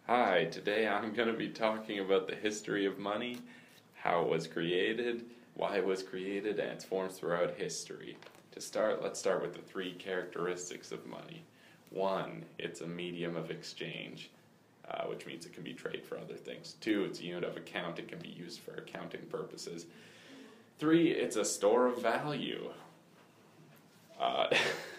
Hi, today I'm going to be talking about the history of money, how it was created, why it was created, and its forms throughout history. To start, let's start with the three characteristics of money. One, it's a medium of exchange, which means it can be traded for other things. Two, it's a unit of account, it can be used for accounting purposes. Three, it's a store of value.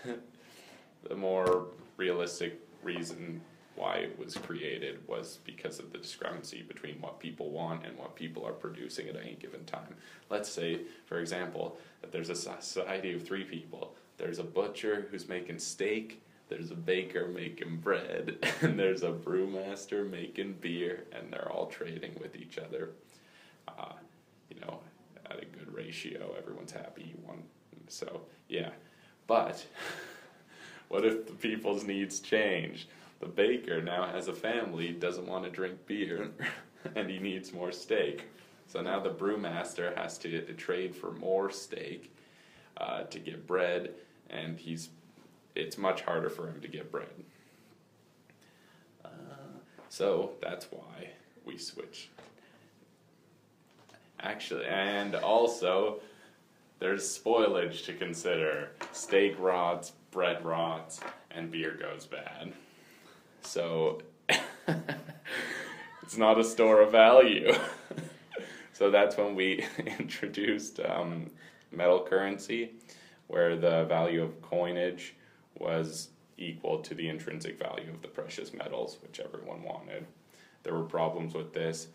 The more realistic reason why it was created was because of the discrepancy between what people want and what people are producing at any given time. Let's say, for example, that there's a society of three people. There's a butcher who's making steak, there's a baker making bread, and there's a brewmaster making beer, and they're all trading with each other. At a good ratio, everyone's happy. So, yeah. But, what if the people's needs change? The baker now has a family, doesn't want to drink beer, and he needs more steak. So now the brewmaster has to trade for more steak to get bread, and it's much harder for him to get bread. So that's why we switch. Actually, and also, there's spoilage to consider. Steak rots, bread rots, and beer goes bad. So, it's not a store of value. So that's when we introduced metal currency, where the value of coinage was equal to the intrinsic value of the precious metals, which everyone wanted. There were problems with this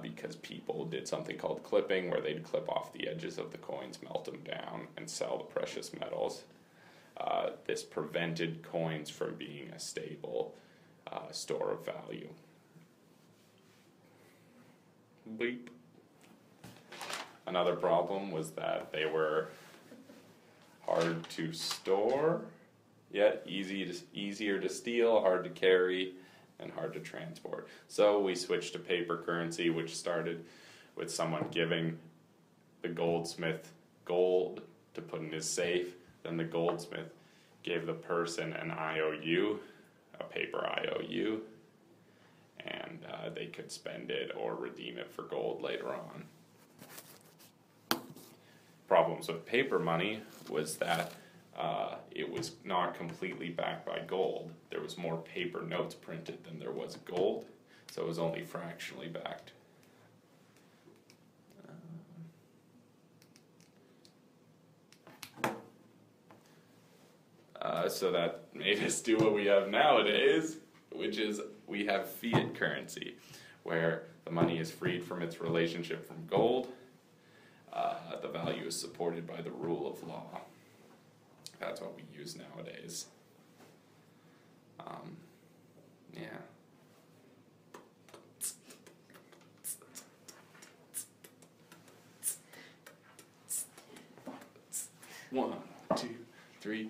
because people did something called clipping, where they'd clip off the edges of the coins, melt them down, and sell the precious metals. This prevented coins from being a stable store of value. Bleep. Another problem was that they were hard to store, yet easier to steal, hard to carry, and hard to transport. So we switched to paper currency, which started with someone giving the goldsmith gold to put in his safe. Then the goldsmith gave the person an IOU, a paper IOU, and they could spend it or redeem it for gold later on. Problems with paper money was that it was not completely backed by gold. There was more paper notes printed than there was gold, so it was only fractionally backed. So that made us do what we have nowadays, which is we have fiat currency, where the money is freed from its relationship from gold. The value is supported by the rule of law. That's what we use nowadays. Yeah. One, two, three.